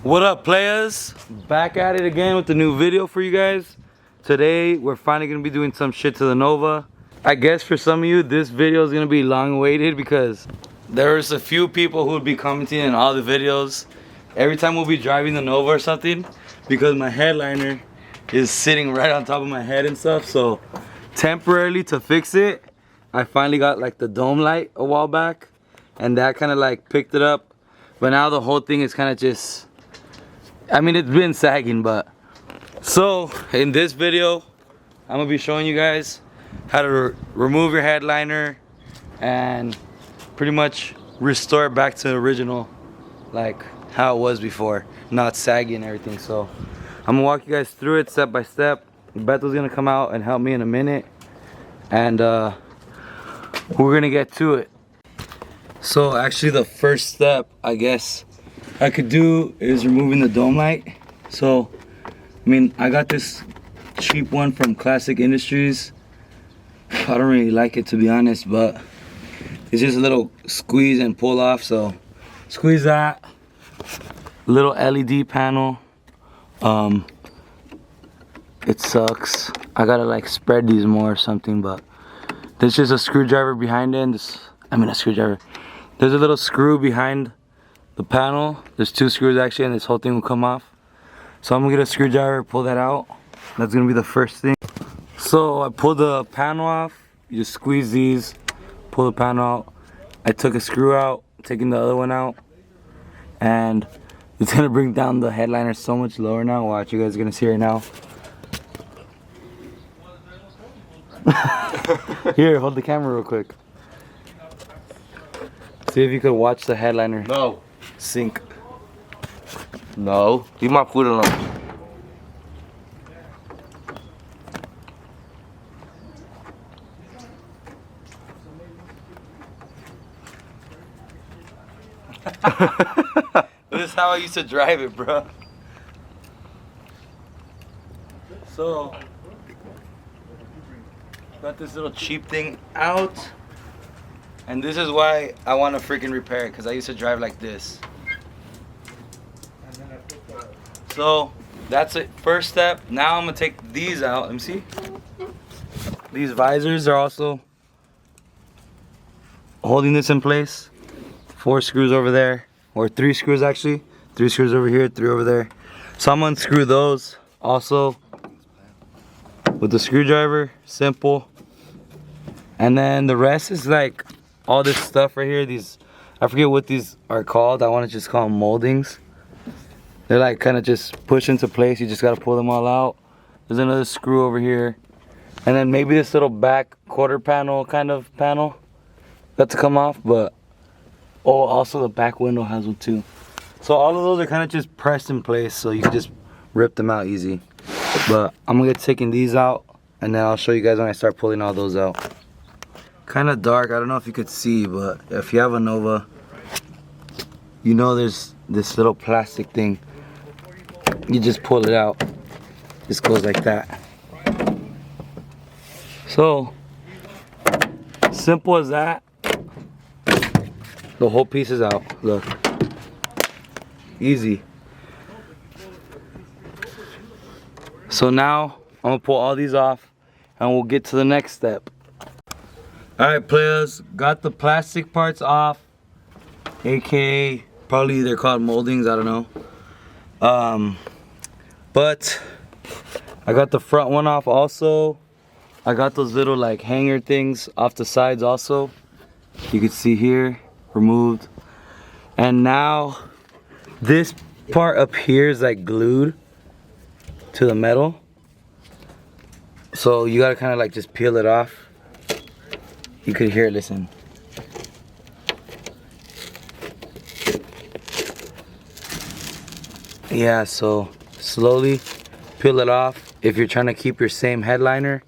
What up, players? Back at it again with the new video for you guys. Today we're finally gonna be doing some shit to the Nova. I guess for some of you this video is gonna be long awaited because there's a few people who would be commenting in all the videos every time we'll be driving the Nova or something, because my headliner is sitting right on top of my head and stuff. So temporarily, to fix it, I finally got like the dome light a while back, and that kind of like picked it up. But now the whole thing is kind of just, I mean, it's been sagging. But so in this video I'm gonna be showing you guys how to remove your headliner and pretty much restore it back to the original, like how it was before, not saggy and everything. So I'm gonna walk you guys through it step by step. Beto's gonna come out and help me in a minute, and we're gonna get to it. So actually the first step I guess I could do is removing the dome light. So I mean, I got this cheap one from Classic Industries. I don't really like it, to be honest, but it's just a little squeeze and pull off. So squeeze that. Little LED panel. It sucks. I gotta like spread these more or something, but there's just a screwdriver behind it. And a screwdriver. There's a little screw behind the panel. There's two screws actually, and this whole thing will come off. So I'm gonna get a screwdriver, pull that out. That's gonna be the first thing. So I pulled the panel off. You just squeeze these, pull the panel out. I took a screw out, taking the other one out, and it's gonna bring down the headliner so much lower now. Watch, you guys are gonna see right now. Here, hold the camera real quick. See if you could watch the headliner. No. Sink. No. Leave my food alone. This is how I used to drive it, bro. So, got this little cheap thing out. And this is why I want to freaking repair it, because I used to drive like this. So that's it, first step. Now I'm gonna take these out. Let me see. These visors are also holding this in place. 4 screws over there, or 3 screws actually. 3 screws over here, 3 over there. So I'm gonna unscrew those also with the screwdriver. Simple. And then the rest is like all this stuff right here. These, I forget what these are called. I want to just call them moldings. They're like kind of just push into place. You just got to pull them all out. There's another screw over here. And then maybe this little back quarter panel kind of panel got to come off. But, oh, also the back window has one too. So all of those are kind of just pressed in place, so you can just rip them out easy. But I'm going to get taking these out, and then I'll show you guys when I start pulling all those out. Kind of dark, I don't know if you could see, but if you have a Nova, you know there's this little plastic thing. You just pull it out. This goes like that. So simple as that. The whole piece is out. Look, easy. So now I'm gonna pull all these off, and we'll get to the next step. Alright, players, got the plastic parts off, aka probably they're called moldings, I don't know. But I got the front one off also. I got those little like hanger things off the sides also. You can see here, removed. And now this part up here is like glued to the metal. So you gotta kind of like just peel it off. You could hear it, listen. Yeah, so slowly peel it off if you're trying to keep your same headliner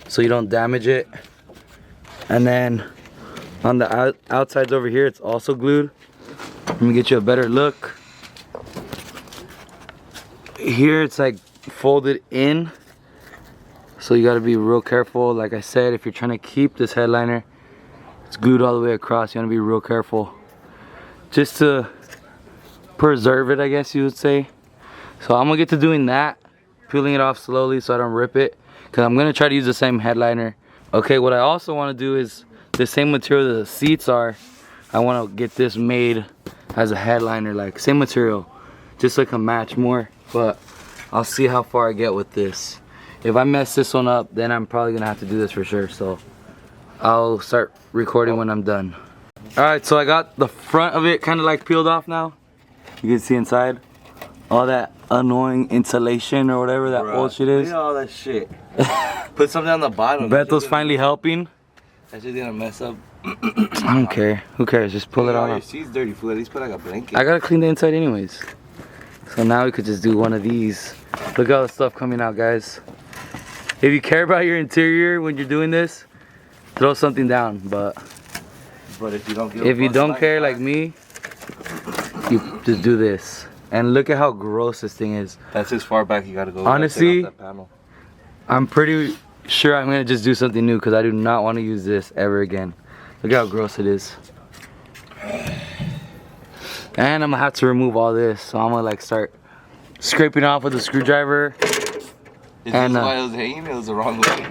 so you don't damage it. And then on the outsides over here, it's also glued. Let me get you a better look. Here it's like folded in, so you got to be real careful. Like I said, if you're trying to keep this headliner, it's glued all the way across. You want to be real careful just to preserve it, I guess you would say. So I'm gonna get to doing that, peeling it off slowly so I don't rip it, because I'm gonna try to use the same headliner. Okay, what I also want to do is the same material that the seats are, I want to get this made as a headliner, like same material, just so it can match more. But I'll see how far I get with this. If I mess this one up, then I'm probably gonna have to do this for sure. So I'll start recording when I'm done. Alright, so I got the front of it kind of like peeled off now. You can see inside all that annoying insulation or whatever that old shit is. Look at all that shit. Put something on the bottom. Beto's finally helping. That shit's gonna mess up. I don't care. Who cares? Just pull it Your off. seat's dirty, fool. At least put like a blanket. I gotta clean the inside anyways. So now we could just do one of these. Look at all the stuff coming out, guys. If you care about your interior when you're doing this, throw something down. But if you don't care like me, you just do this. And look at how gross this thing is. That's as far back you gotta go. Honestly, that panel. I'm pretty sure I'm gonna just do something new because I do not want to use this ever again. Look how gross it is. And I'm gonna have to remove all this, so I'm gonna like start scraping off with a screwdriver. Is this why it was hanging? It was the wrong way.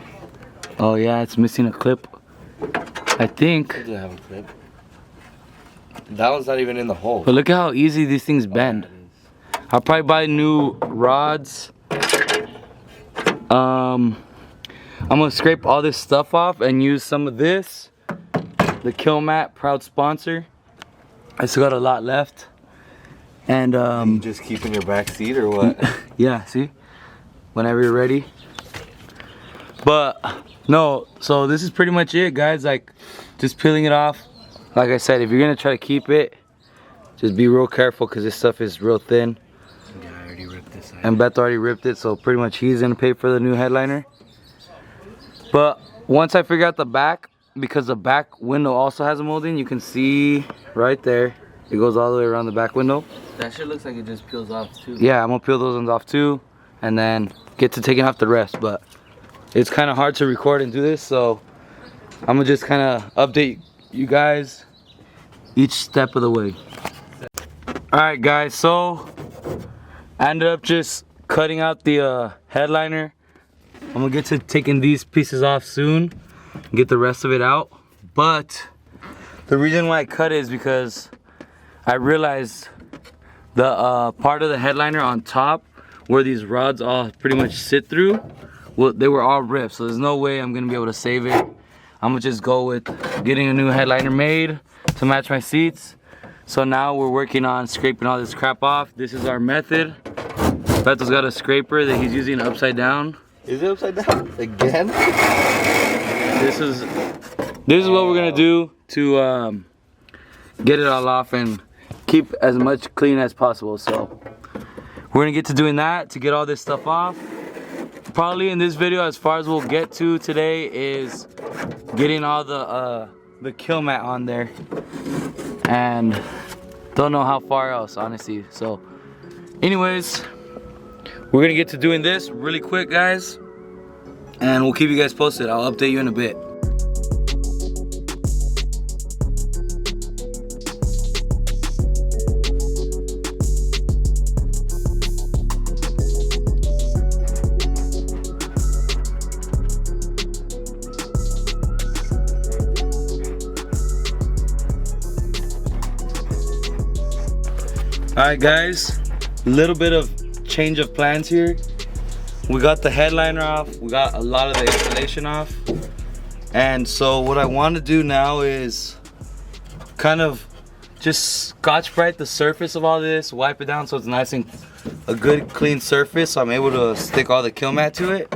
Oh yeah, it's missing a clip. I think. It doesn't have a clip. That one's not even in the hole. But look at how easy these things bend. I'll probably buy new rods. I'm gonna scrape all this stuff off and use some of this. The Kill Mat, proud sponsor. I still got a lot left. And you just keep in your back seat or what? Yeah, see? Whenever you're ready. But no, so this is pretty much it, guys. Like, just peeling it off. Like I said, if you're gonna try to keep it, just be real careful because this stuff is real thin. Yeah, I already ripped this side. And Beth already ripped it, so pretty much he's gonna pay for the new headliner. But once I figure out the back, because the back window also has a molding, you can see right there, it goes all the way around the back window. That shit looks like it just peels off too. Yeah, I'm gonna peel those ones off too, and then get to taking off the rest. But it's kind of hard to record and do this, so I'm gonna just kind of update you guys each step of the way. Alright guys, so I ended up just cutting out the headliner. I'm gonna get to taking these pieces off soon and get the rest of it out. But the reason why I cut it is because I realized the part of the headliner on top where these rods all pretty much sit through, well, they were all ripped, so there's no way I'm gonna be able to save it. I'm gonna just go with getting a new headliner made to match my seats. So now we're working on scraping all this crap off. This is our method. Beto's got a scraper that he's using upside down. Is it upside down again? This is what we're gonna do to get it all off and keep as much clean as possible. So we're gonna get to doing that to get all this stuff off. Probably in this video, as far as we'll get to today, is getting all the Kill Mat on there, and don't know how far else, honestly. So anyways, we're gonna get to doing this really quick, guys, and we'll keep you guys posted. I'll update you in a bit. Alright guys, a little bit of change of plans here. We got the headliner off, we got a lot of the insulation off, and so what I want to do now is kind of just Scotch-Brite the surface of all this, wipe it down so it's nice and a good clean surface, so I'm able to stick all the Kill Mat to it,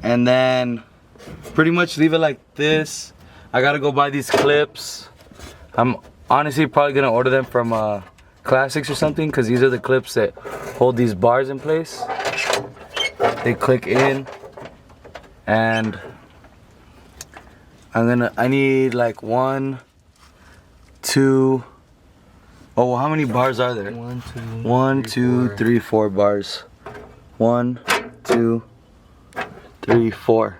and then pretty much leave it like this. I gotta go buy these clips. I'm honestly probably gonna order them from Classics or something, because these are the clips that hold these bars in place. They click in, and I need like 1, 2, oh well, how many bars are there? 1, 2, 3, 4 bars. 1, 2, 3, 4.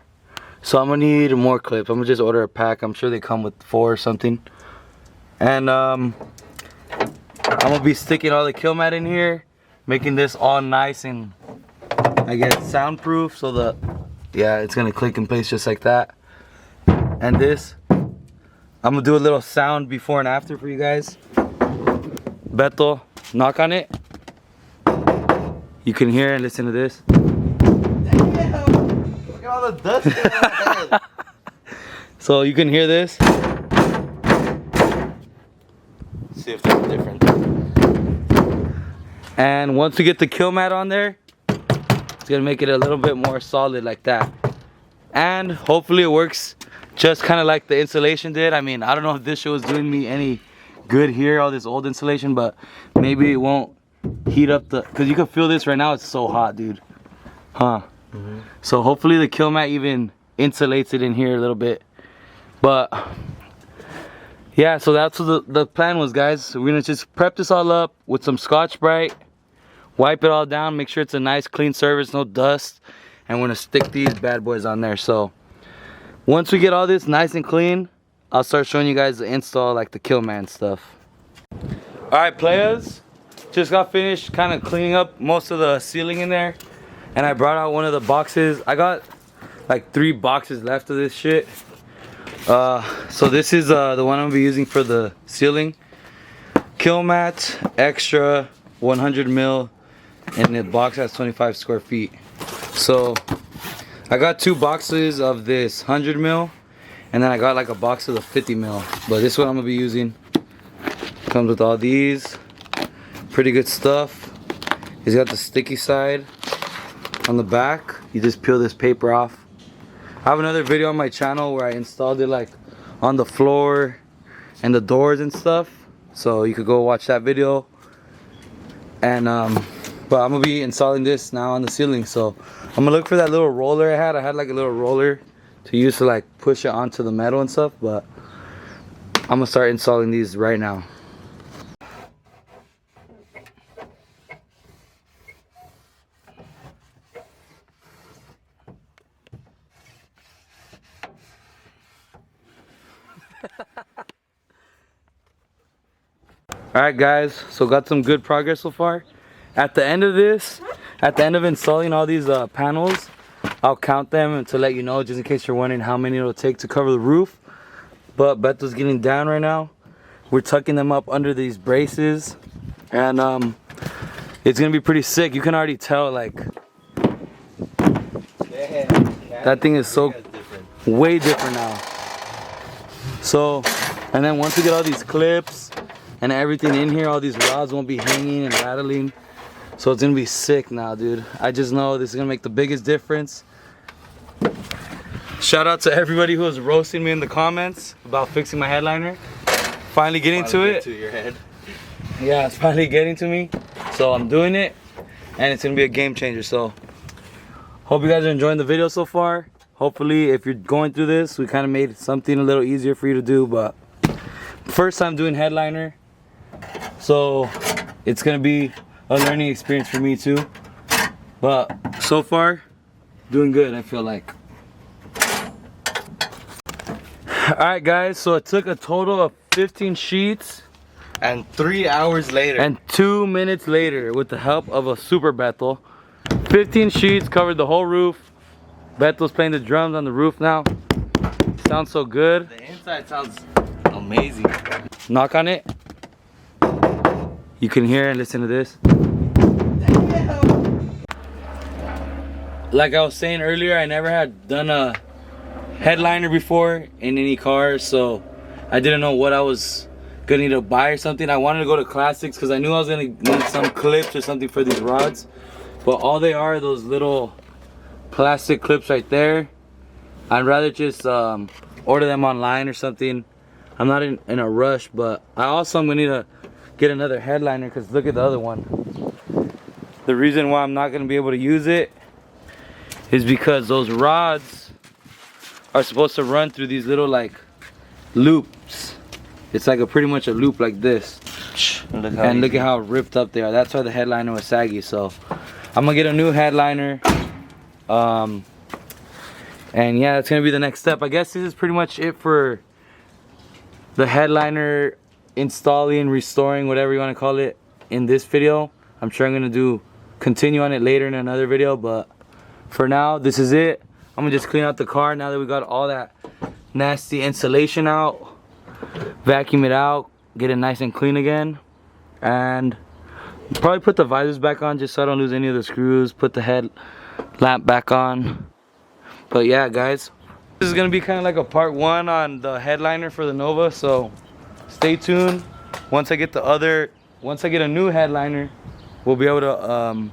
So I'm gonna need more clips. I'm gonna just order a pack. I'm sure they come with 4 or something. And I'm gonna be sticking all the kill mat in here, making this all nice and I guess soundproof, so the it's gonna click in place just like that. And this, I'm gonna do a little sound before and after for you guys. Beto, knock on it. You can hear and listen to this. Damn! Look at all the dust in my head. So you can hear this. See if that's different. And once we get the kill mat on there, it's gonna make it a little bit more solid like that. And hopefully it works just kind of like the insulation did. I mean, I don't know if this show is doing me any good here, all this old insulation, but maybe it won't heat up the, because you can feel this right now, it's so hot, dude. So hopefully the kill mat even insulates it in here a little bit. But yeah, so that's what the plan was, guys. So we're gonna just prep this all up with some Scotch-Brite, wipe it all down, make sure it's a nice clean surface, no dust, and we're gonna stick these bad boys on there. So once we get all this nice and clean, I'll start showing you guys the install, like the kill mat stuff. All right, players, just got finished kind of cleaning up most of the ceiling in there, and I brought out one of the boxes. I got like 3 boxes left of this shit. So this is the one I'm gonna be using for the ceiling. Kill mat, extra 100 mil, and the box has 25 square feet. So I got 2 boxes of this 100 mil, and then I got like a box of the 50 mil. But this one I'm gonna be using. Comes with all these. Pretty good stuff. It's got the sticky side on the back. You just peel this paper off. I have another video on my channel where I installed it like on the floor and the doors and stuff, so you could go watch that video. And but I'm gonna be installing this now on the ceiling, so I'm gonna look for that little roller I had like a little roller to use to like push it onto the metal and stuff, but I'm gonna start installing these right now. Alright guys, so got some good progress so far. At the end of this, at the end of installing all these panels, I'll count them to let you know, just in case you're wondering how many it'll take to cover the roof. But Beto's getting down right now. We're tucking them up under these braces, and it's gonna be pretty sick. You can already tell, like, that thing is so way different now. So, and then once we get all these clips and everything in here, all these rods won't be hanging and rattling. So it's gonna be sick now, dude. I just know this is gonna make the biggest difference. Shout out to everybody who was roasting me in the comments about fixing my headliner. Finally getting to it. To your head. Yeah, it's finally getting to me. So I'm doing it, and it's gonna be a game changer. So hope you guys are enjoying the video so far. Hopefully, if you're going through this, we kind of made something a little easier for you to do. But first time doing headliner, so it's gonna be a learning experience for me too. But so far, doing good, I feel like. Alright guys, so it took a total of 15 sheets. And 3 hours later. And 2 minutes later, with the help of a super Beto, 15 sheets covered the whole roof. Beto's playing the drums on the roof now. Sounds so good. The inside sounds amazing. Knock on it. You can hear and listen to this. Like I was saying earlier, I never had done a headliner before in any car, so I didn't know what I was gonna need to buy or something. I wanted to go to Classics because I knew I was gonna need some clips or something for these rods, but all they are those little plastic clips right there. I'd rather just order them online or something. I'm not in a rush, but I'm gonna need to get another headliner because look at the other one. The reason why I'm not gonna be able to use it is because those rods are supposed to run through these little like loops. It's like pretty much a loop like this. And look at how ripped up they are. That's why the headliner was saggy. So I'm gonna get a new headliner. And yeah, that's gonna be the next step. I guess this is pretty much it for the headliner installing, restoring, whatever you want to call it, in this video. I'm sure I'm gonna continue on it later in another video, but for now, this is it. I'm gonna just clean out the car now that we got all that nasty insulation out. Vacuum it out, get it nice and clean again, and probably put the visors back on just so I don't lose any of the screws. Put the head lamp back on. But yeah, guys, this is gonna be kind of like a part 1 on the headliner for the Nova, so stay tuned. Once I get a new headliner, we'll be able to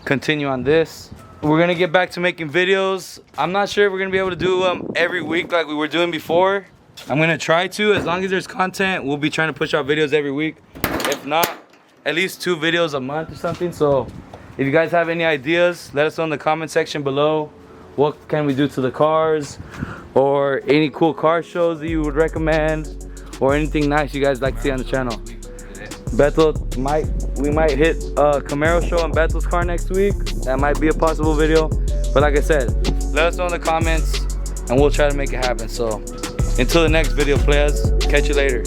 continue on this. We're gonna get back to making videos. I'm not sure if we're gonna be able to do them every week like we were doing before. I'm gonna try to. As long as there's content, we'll be trying to push out videos every week. If not, at least 2 videos a month or something. So if you guys have any ideas, let us know in the comment section below. What can we do to the cars, or any cool car shows that you would recommend, or anything nice you guys like to see on the channel. We might hit a Camaro show on Bethel's car next week. That might be a possible video. But like I said, let us know in the comments and we'll try to make it happen. So until the next video, players, catch you later.